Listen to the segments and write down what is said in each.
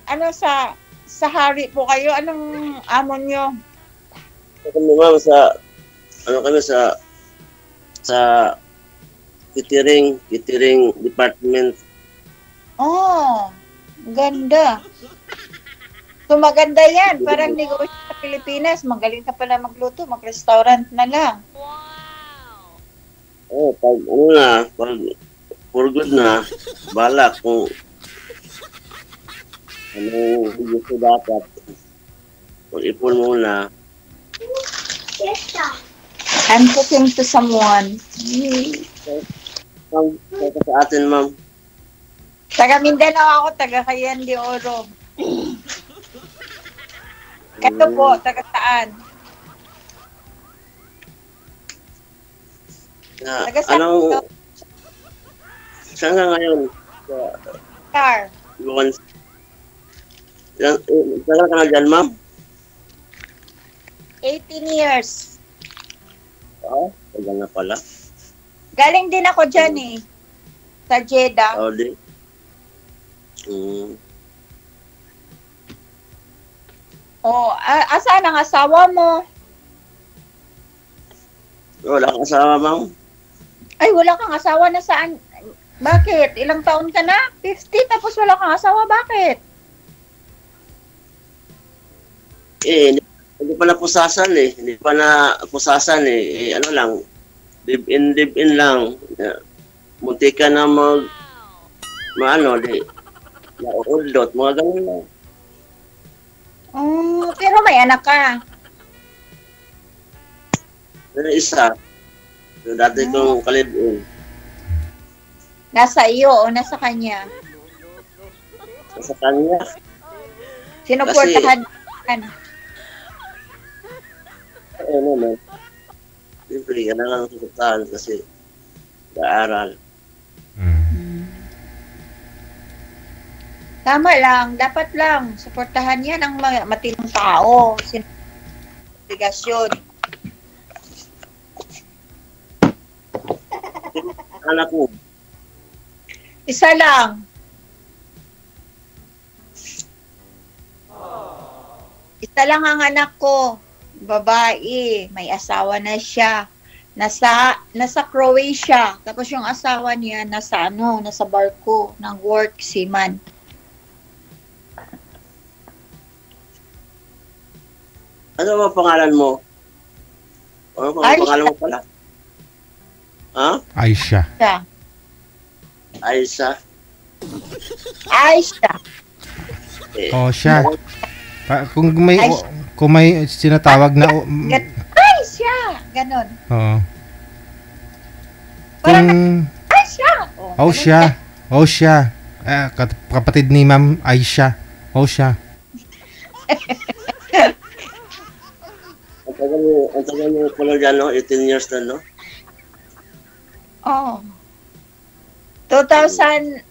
ano sa hari po kayo? Anong amo nyo? Kami ma'am kami sa catering department. Oh, ganda. So maganda yan. Parang negosyo sa Pilipinas. Magaling ka pala magluto. Mag-restaurant na lang. Pag for good na, balak kung ano gusto dapat. Pag-ipon muna. I'm cooking to someone. Ma'am, sa atin, ma'am. Taga Mindanao ako, taga Cagayan de Oro. Ito po, taga saan? Taga saan? Saan ka ngayon? Car. Saan ka na dyan, ma'am? 18 years. Tagal na pala. Galing din ako dyan eh. Sa Jeddah. Di. Asan ang asawa mo? Wala kang asawa, ma'am? Ay, wala kang asawa na saan? Bakit? Ilang taon ka na? 50 tapos wala kang asawa. Bakit? Hindi pa napusasan eh. Ano lang, live in lang. Munti ka na nauudot, mga ganun lang. Pero may anak ka. Pero isa, dati kong kalibin. Nasa iyo o nasa kanya? Sa kanya. Sinuportahan. Naman. Siyempre, kailangan suportahan kasi nag-aaral. Tama lang, dapat lang. Suportahan yan ang matinong tao. Obligasyon. Anak mo? Isa lang. Isa lang ang anak ko. Babae. May asawa na siya. Nasa Croatia. Tapos yung asawa niya nasa barko. Nag-work seaman. Ano ba pangalan mo? Ano ba pangalan mo pala? Ha? Aisha. Aisha. Siya. Kung may sinatawag na Aisha. Ganon. Oo. Aisha. Siya. Kapatid ni Ma'am Aisha. Siya. Ang tagal mo pala dyan, no? 18 years na, no? 2000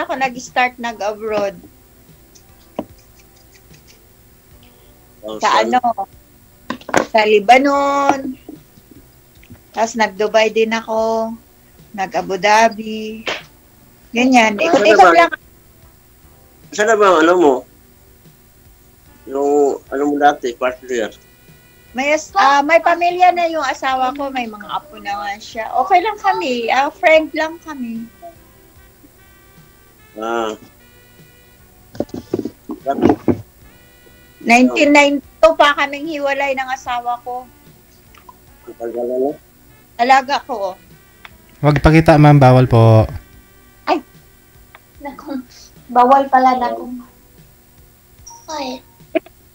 ako nag-start nag-abroad. Sa Lebanon. Tapos nag-Dubai din ako. Nag-Abu Dhabi. Ganyan. Ikot-ikot lang. Saan na ba ano mo? Yung mo dati, partner? May pamilya na yung asawa ko. May mga apo naman siya. Okay lang kami. Friend lang kami. 1992 pa kaming hiwalay ng asawa ko. Alaga ko. Wag pakita, ma'am. Bawal po. Ay! Bawal pala na kung...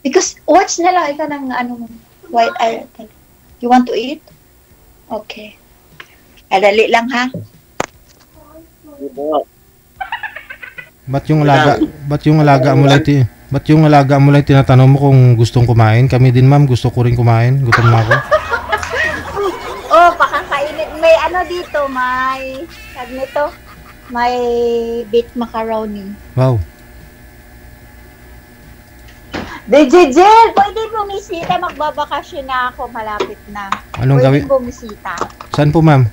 Because, watch na lang ito ng white eye. You want to eat? Okay. Dali lang, ha? Ba't yung alaga mo lang tinatanong mo kung gustong kumain? Kami din, ma'am, gusto ko rin kumain. Gutom na ako. Pakakainin. May dito, may beef macaroni. Wow. Jejel, pwede bumisita. Magbabakasyon na ako. Malapit na. Anong gawin? Pwede bumisita. Saan po, ma'am?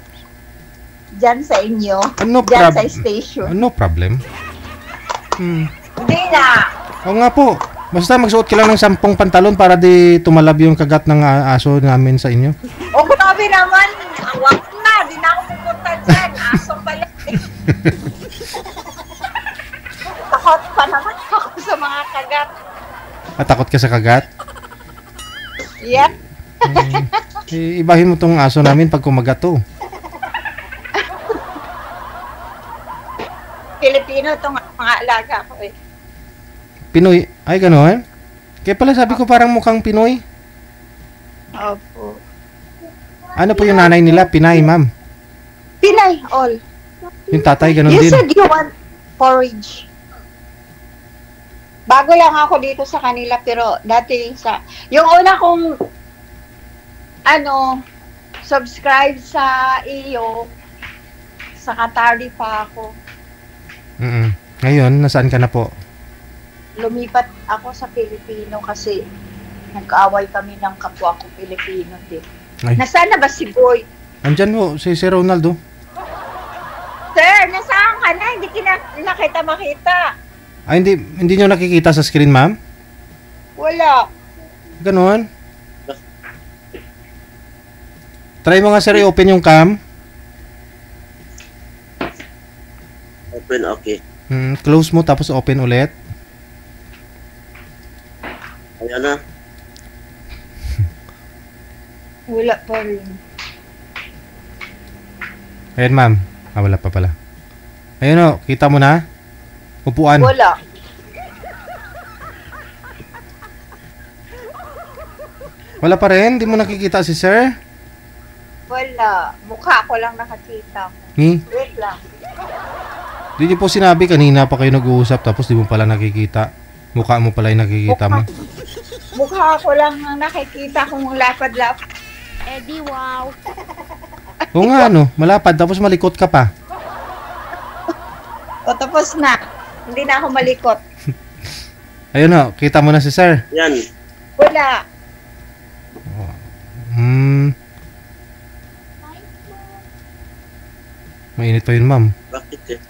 Diyan sa inyo. Ano Diyan sa station. No problem. Hindi na. Oo nga po. Basta magsuot ka lang ng 10 pantalon para di tumalab yung kagat ng aso namin sa inyo. O grabe naman. Awak na. Di na ako pupunta dyan. Aso pala. Takot pa naman ako sa mga kagat. Takot ka sa kagat? Yep. Ibahin mo tong aso namin pag kumagat to. Pilipino itong mga alaga ko eh. Pinoy? Ay, gano'n? Kaya pala sabi ko parang mukhang Pinoy. Opo. Ano po yung nanay nila? Pinay, ma'am. Pinay, all. Yung tatay, gano'n You din. said you want porridge. Bago lang ako dito sa kanila, pero dati yung una kong, subscribe sa iyo, sa Qatar pa ako. Ngayon, nasaan ka na po? Lumipat ako sa Pilipino kasi nag-aaway kami ng kapwa ko Pilipino din. Ay. Nasaan na ba si Boy? Andyan po, si Ronaldo. Sir, nasaan ka na? Hindi makita. Ay, hindi nyo nakikita sa screen, ma'am? Wala. Ganon. Try mo nga, sir, i-open yung cam. Open, okay. Close mo, tapos open ulit. Ayan na. Wala pa rin. Ayan, ma'am. Wala pa pala. Ayun o, kita mo na? Upuan. Wala. Wala pa rin? Hindi mo nakikita si sir? Wala. Mukha ko lang nakakita. Wait lang. Di niyo po sinabi kanina pa kayo nag-uusap tapos di mo pala nakikita. Mukha mo pala yung nakikita mo. Mukha ko lang ang nakikita kung lapad-lapad. Eddie, wow. Oo nga, malapad tapos malikot ka pa. O tapos na. Hindi na ako malikot. Ayun o, kita mo na si sir. Yan. Wala. Mainit pa yun, ma'am. Bakit eh?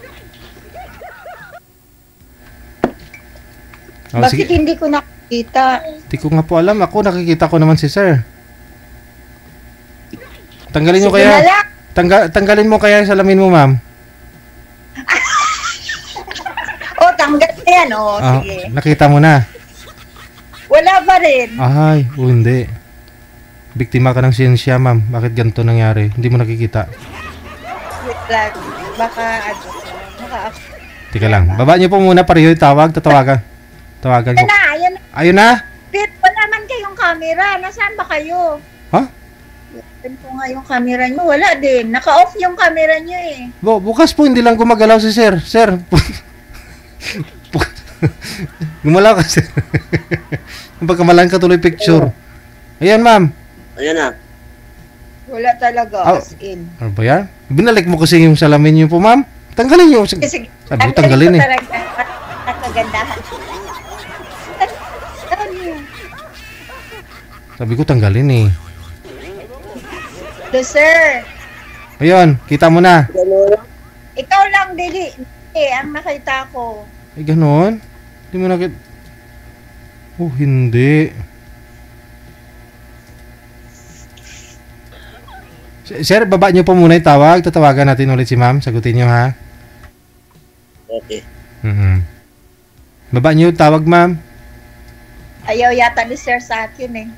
Bakit hindi ko nakikita? Hindi ko nga po alam. Ako, nakikita ko naman si sir. Tanggalin nyo Sige na kaya. lang. Tanggalin mo kaya yung salamin mo, ma'am. Tanggal na yan. Sige. Nakita mo na. Wala pa rin. Ay, hindi. Biktima ka ng siyensya, ma'am. Bakit ganito nangyari? Hindi mo nakikita. Wait lang. Baka Tika lang. Baba niyo po muna pareho yung tawag. Tawagan ko. Ayan na. Ayun na? Pero wala man kayong camera. Nasaan ba kayo? Ha? Open ko nga yung camera nyo. Wala din. Naka-off yung camera nyo eh. Bukas po hindi lang gumagalaw si sir. Sir. Gumalaw ka sir. Pagkamalan ka tuloy picture. Ayan, ma'am. Ayan na. Wala talaga. As in. Ano ba yan? Binalik mo kasi yung salamin niyo po, ma'am. Tanggalin niyo. Sige. Sabi ko tanggalin eh. Nakagandahan. Sabi ko tanggalin eh. Sir. Ayun, kita mo na. Ikaw lang, Dili. Ang nakita ko. Ay, ganon? Hindi mo nakita. Oh, hindi. Sir, baba niyo po muna yung tawag. Tatawagan natin ulit si ma'am. Sagutin niyo, ha? Okay. Baba niyo yung tawag, ma'am. Ayaw yata ni Sir sa akin eh.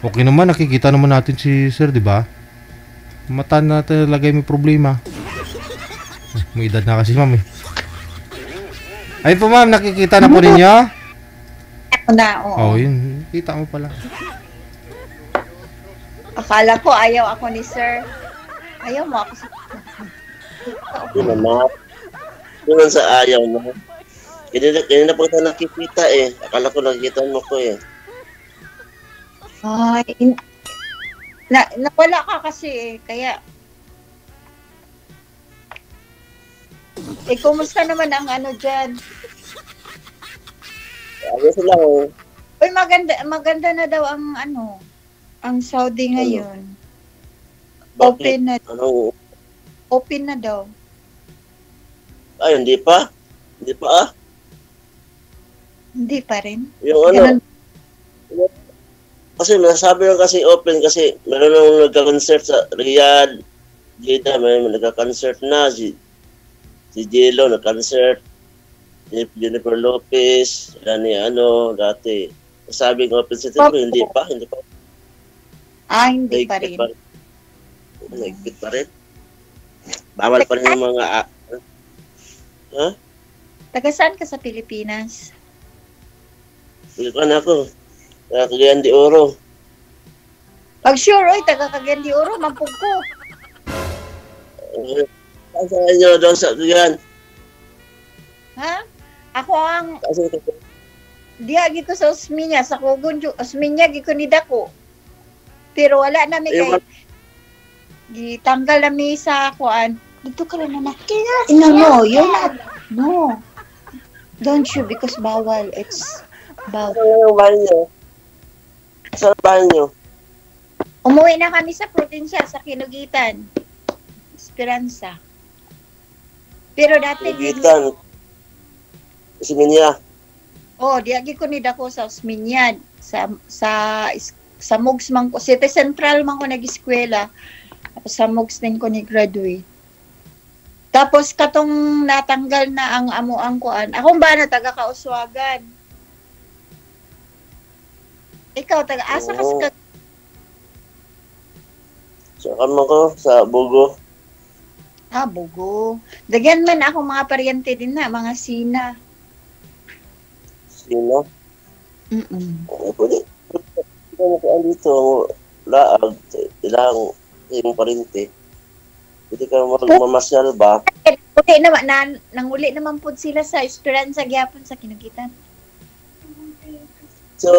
Okay naman, nakikita naman natin si sir, di ba? Mata na talaga may problema. May edad na kasi, ma'am eh. Ay po, ma'am, nakikita na po ninyo? Ako na, oo. Oh, yun. Kita mo pala. Akala ko ayaw ako ni Sir. Ayaw mo ako sa... Yun naman. Yun sa ayaw mo. Kanina pa kita nakikita eh. Akala ko nakikita mo ko eh. Ay, nawala ka kasi eh. Kaya... kumusta naman ang ano dyan? Ayos lang eh. Uy, maganda na daw ang ano, ang Saudi ngayon. Bakit? Open na daw. Ay, hindi pa. Hindi pa ah. Hindi pa rin. Yung ano, kasi nasabi lang kasi open kasi meron nang nagka-concert sa Riyadh, Jeddah, may nagka-concert na si Jello nag-concert, si Jennifer Lopez, ni ano dati. Sabi ng open city ko, hindi pa. Hindi pa rin. Naigpit pa rin. Bawal pa rin yung mga Taga saan ka sa Pilipinas? Pilipan ako. Cagayan de Oro. Pag sure, oy, taga Cagayan de Oro, mampug ko. Saan nyo doon sa Cagayan? Ha? Ako ang diya gito sa Osminya, sa Kugon, Osminya giko ni dako. Pero wala na mi kay gitanggal na mi sa kuan. Dito ka lang na nakita. No, you're not. No. Don't you because bawal. It's bawal. Saan yung bahay nyo? Saan bahay nyo? Umuwi na kami sa probinsya, sa Kinugitan. Esperanza. Pero dati Kinugitan. Osminya. diagi ko ni dako sa Osminya. Sa Mugs man ko. City Central man ko nag-eskwela. Tapos sa Mugs din ko ni graduate. Tapos katong natanggal na ang amuang kuan. Akong ba na taga Kauswagan? Ikaw taga asa ka sa Sa kamo ko, sa Bugo. Bugo. Dagyan man ako mga paryente din na, mga Sina. Sino? Pwede. Pwede ka dito, laag, ilang yung parinte. Pwede ka mamasyal ba? Uli naman, nanguli naman po sila sa Esperanza gyapon sa Kinugitan. So,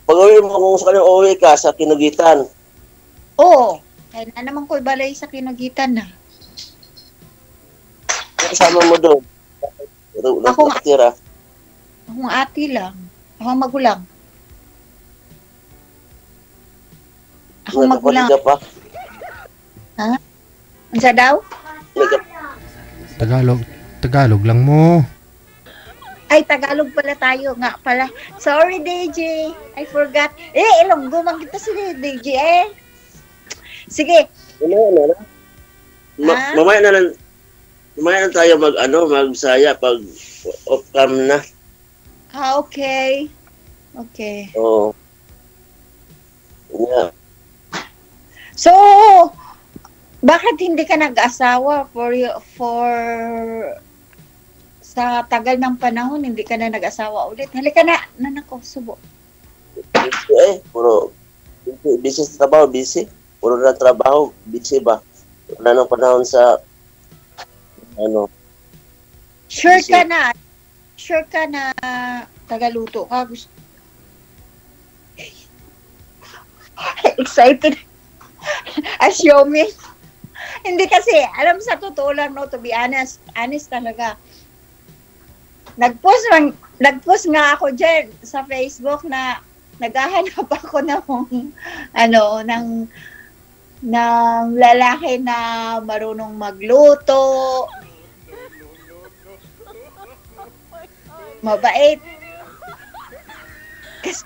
pag-uwi mo kung sa kanyang uwi ka sa Kinugitan. Oo. Kaya na naman ko balay sa Kinugitan na. Kasama mo doon. Akong Akong ati lang. Akong magulang. Akong magulang. Pa? Ha? Ansa daw? Tagalog lang mo. Ay, Tagalog pala tayo nga pala. Sorry, DJ. I forgot. Ilonggo man kita si DJ Sige. Mamaya na tayo magsaya pag off-cam na. Okay. Okay. Oo. Yeah. So, bakit hindi ka nag-asawa for sa tagal ng panahon, hindi ka na nag-asawa ulit? Halika na, nanako, subo. Puro busy sa trabaho, busy. Puro na trabaho, busy ba? Wala nang panahon sa Sure busy. ka na tagaluto ka. Excited. Assuming. Hindi kasi, alam sa totoo lang, no, to be honest talaga. Nag-post nga ako dyan sa Facebook na naghahanap ako ng lalaki na marunong magluto, mabait. Kasi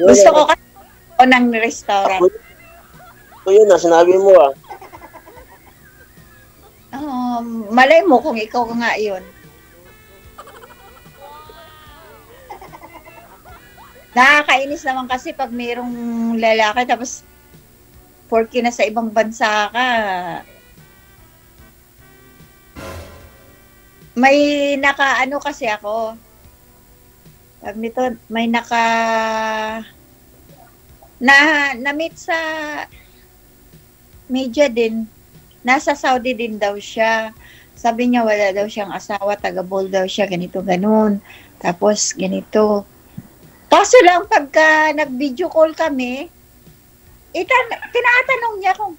gusto ko kasi ng restaurant. Yun na, sinabi mo Malay mo kung ikaw nga yun. Nakakainis naman kasi pag mayroong lalaki tapos porky na sa ibang bansa ka. May naka-ano kasi ako. Pag nito, may na-meet sa media din. Nasa Saudi din daw siya. Sabi niya wala daw siyang asawa, taga-Bol daw siya, ganito, ganun. Tapos ganito. Kaso lang pagka nag-video call kami, tinatanong niya kung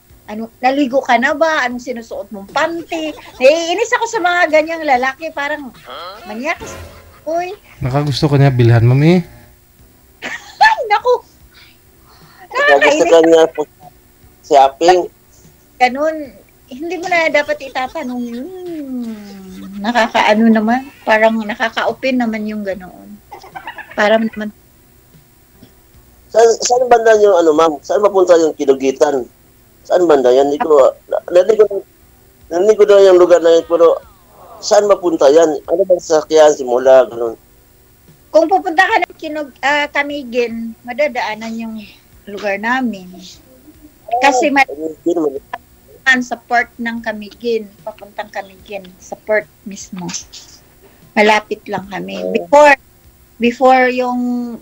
naligo ka na ba? Anong sinusuot mong panty? Naiinis ako sa mga ganyang lalaki, parang manyakas. Uy. Nakagusto ko niya bilhan, mami. Ay, naku. Gusto ka niya shopping. Ganun. hindi mo na dapat itatanong yun. Nakakaano naman. Parang nakaka-open naman yung ganoon. Parang naman. Saan banda yung ano, ma'am? Saan mapunta yung Kilugitan? Saan banda yan? Narinig ko na yung lugar na yun, pero saan mapunta yan? Ano bang sasakyan, simula, gano'n? Kung pupunta ka ng Camiguin, madadaanan yung lugar namin. Kasi sa port ng Camiguin, papuntang Camiguin, sa port mismo. Malapit lang kami. Before yung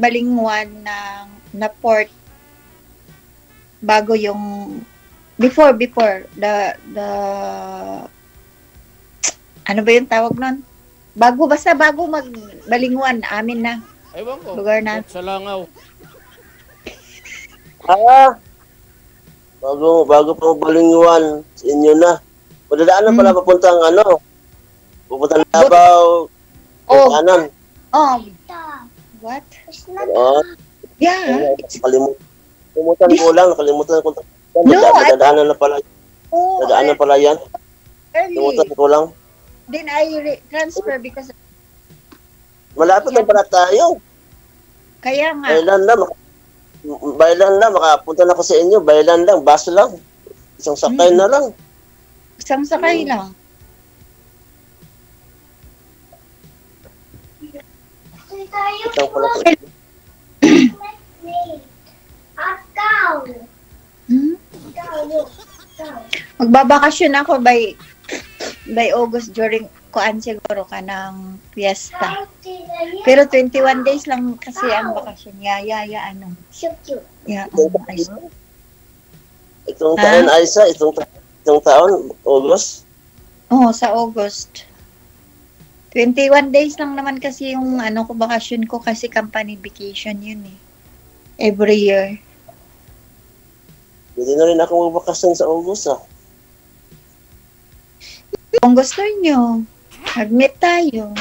Balingwan na port, bago yung before the ano ba yung tawag nun? Bago mag-Balingwan, amin na. Ewan ko. Lugar na. Sa Langaw. Bago pa Balingwan, sa inyo na. Madadaanan pala papuntang pupuntang Davao, kanan. What? Yeah. Yeah. Nakalimutan ko. Dadaanan na pala. Dadaanan pala yan. Kalimutan ko lang. Then I transfer because Malapit na pala tayo. kaya nga. Bailan lang, makapunta na ako sa inyo. Bailan lang, bus lang. Isang sakay na lang. Isang sakay lang. Isang pala. Magbabakasyon ako by August during kuan siguro ka ng fiesta. Pero 21 days lang kasi ang bakasyon. Itong taon, Aisa, itong taon, August. Oo, sa August. 21 days lang naman kasi yung ko bakasyon ko kasi company vacation yun eh. Every year. Hindi na rin ako magbakasyon sa August Kung gusto nyo, mag-meet tayo.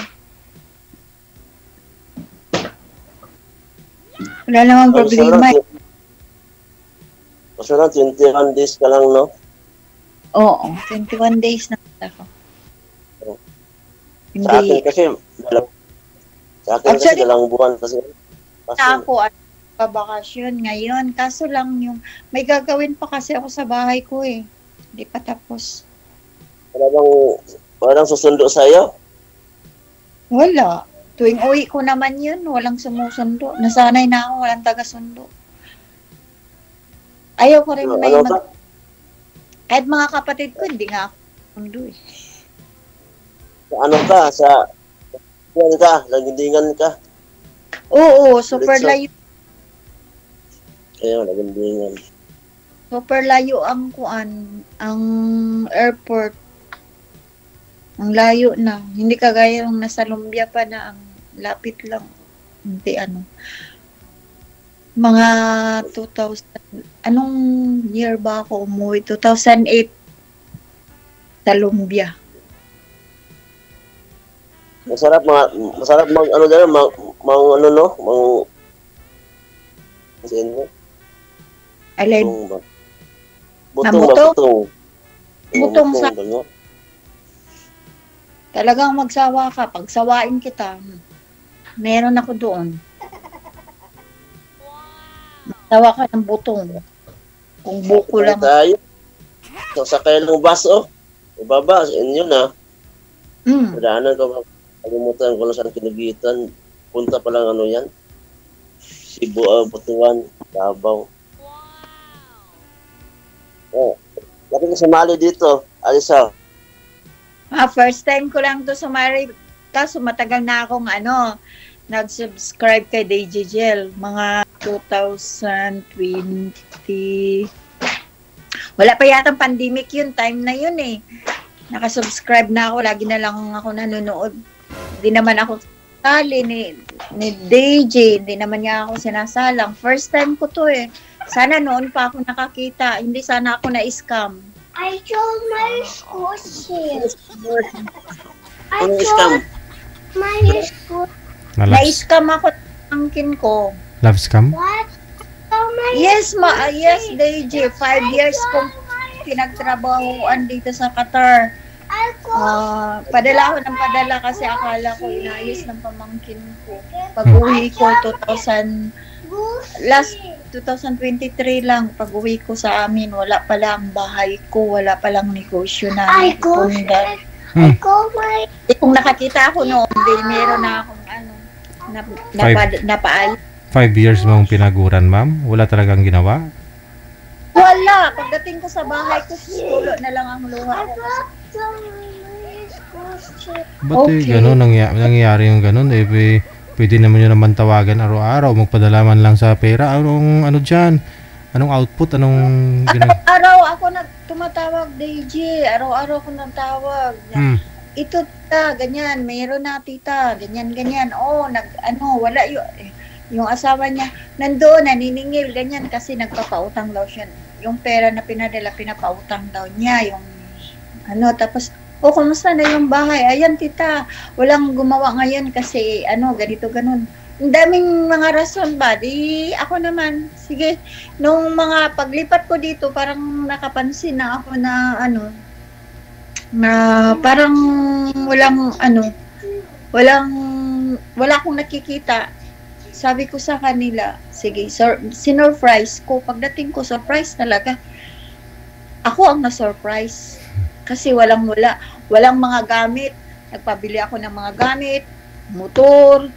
Wala namang problema. Kasi lang, 21 days ka lang, no? Oo, 21 days na ako. Sa akin kasi, dalang buwan kasi. Ako at pabakasyon ngayon. Kaso lang may gagawin pa kasi ako sa bahay ko eh. Hindi pa tapos. Walang susundo sa'yo? Wala. Tuwing uwi ko naman yun, walang sumusundo. Nasanay na ako, walang taga-sundo. Ayaw ko rin na yung kahit mga kapatid ko, hindi nga ako sundo eh. Lagindingan ka? Oo, super layo. Kaya, lagindingan. Super layo ang airport. Ang layo na. Hindi kagaya ng nasa Lumbia pa na ang lapit lang. Hindi Mga 2000, anong year ba ako umuwi? 2008 sa Lumbia. Masarap Alin? Butong sa talagang magsawa ka. Pagsawain kita, meron ako doon. Magsawa ka ng butong. Kung buko lang. Tayo. Sakay ng bus, ibaba, sa inyo na. Madaanan ko, kalimutan ko lang saan Kilugitan. Punta pa lang yan. Cebu, Butuan, Davao. Laki ka sumali dito, Alisa. First time ko lang to sumari. Kaso matagal na akong nag-subscribe kay DJGL. Mga 2020. Wala pa yatang pandemic yun. Time na yun eh. Nakasubscribe na ako. Lagi na lang ako nanonood. Hindi naman ako sali ni DJ. Hindi naman niya ako sinasalang. First time ko to eh. Sana noon pa ako nakakita. Hindi sana ako na-scam. I told my school shit. I Anong told scam? my school. Na-scam ako ng angkin ko. Love scam? What? Oh my Yes, yes, DJ. 5 years kong pinagtrabahuan dito sa Qatar. Padala ako ng padala kasi akala ko inayos ng pamangkin ko. Pag-uwi ko 2023 lang, pag-uwi ko sa amin, wala pala ang bahay ko, wala palang negosyo na punda. Kung nakakita ako noon, meron na akong napaayos. 5 years mong pinaguran, ma'am? Wala talagang ginawa? Wala. Pagdating ko sa bahay ko, sulo na lang ang luha ko. Ba't gano'n? Nangyayari yung gano'n? Pwede naman yun naman tawagan araw-araw. Magpadalaman lang sa pera. Ano dyan? Anong output? Anong... Araw-araw ako tumatawag, DJ. Araw-araw ako nagtawag. Ito, tita, ganyan. Mayroon na, tita. Ganyan. Wala yung asawa niya. Nandoon, naniningil, ganyan. Kasi nagpapautang daw siya. Yung pera na pinadala, pinapautang daw niya. Tapos, kumusta na yung bahay? Ayan, tita, walang gumawa ngayon kasi, ganito, ganun. Ang daming mga rason ba? Di, ako naman, sige, nung mga paglipat ko dito, parang nakapansin na ako na, na parang wala akong nakikita. Sabi ko sa kanila, sige, sinurprise ko. Pagdating ko, surprise talaga. Ako ang na-surprise. Kasi walang mga gamit. Nagpabili ako ng mga gamit, motor,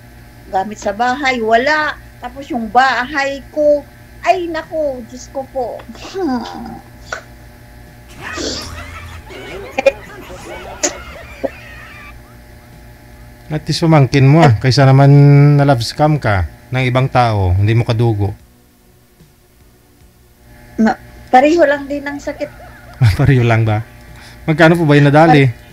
gamit sa bahay, wala. Tapos yung bahay ko, ay nako, Diyos ko po. At least pamangkin mo kaysa naman na love scam ka ng ibang tao, hindi mo kadugo. Pareho lang din ang sakit. Pareho lang ba? Magkano po ba yung nadali?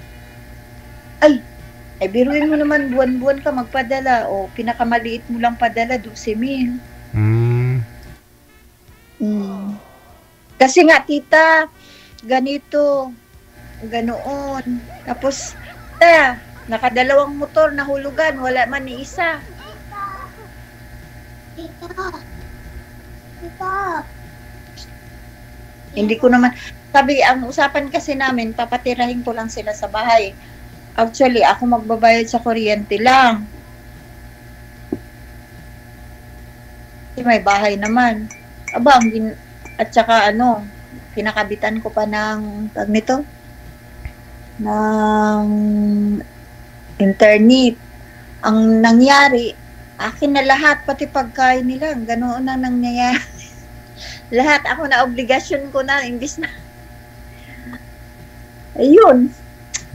Ay, biruin mo naman buwan-buwan ka magpadala. O, pinakamaliit mo lang padala, 12,000. Kasi nga, tita, ganito, ganoon. Tapos, nakadalawang motor na hulugan, wala man ni isa. Tita. Hindi ko naman, sabi, ang usapan kasi namin, papatirahin ko lang sila sa bahay. Actually, ako magbabayad sa kuryente lang. Kasi may bahay naman. At saka pinakabitan ko pa ng, ng internet. Ang nangyari, akin na lahat, pati pagkain nila, ganoon na nangyayari. Lahat, ako na obligasyon ko na, imbis na. Ayun.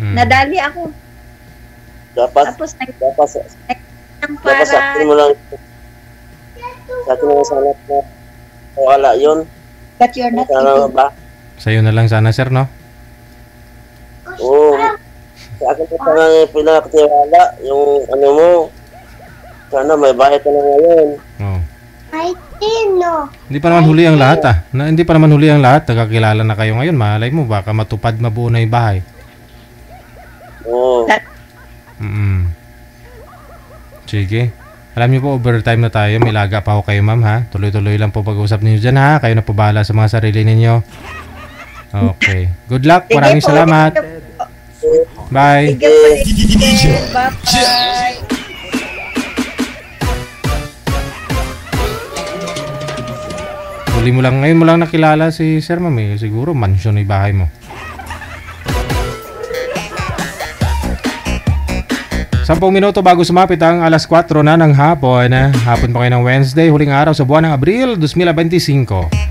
Nadali ako. Tapos sa akin mo lang sana na wala yun. But you're not ba? Sa'yo na lang sana, sir, no? Oo. Sa akin mo sana pinakatiwala yung mo. Sana may bahay ka na ngayon. Ay, Tino. Hindi pa naman huli ang lahat Hindi pa naman huli ang lahat. Nagkakilala na kayo ngayon. Malay mo, baka matupad mabuo na yung bahay. Oo. Sige. Alam niyo po, overtime na tayo. May laga pa ako kayo, ma'am, ha? Tuloy-tuloy lang po pag-uusap ninyo dyan, ha? Kayo na po bahala sa mga sarili ninyo. Okay. Good luck. Maraming salamat. Bye. Bye-bye. Ngayon mo lang nakilala si Sir, ma'am, eh. Siguro mansion yung bahay mo. 10 minuto bago sumapit ang alas 4 na ng hapon. Hapon pa kayo ng Wednesday, huling araw sa buwan ng Abril 2025.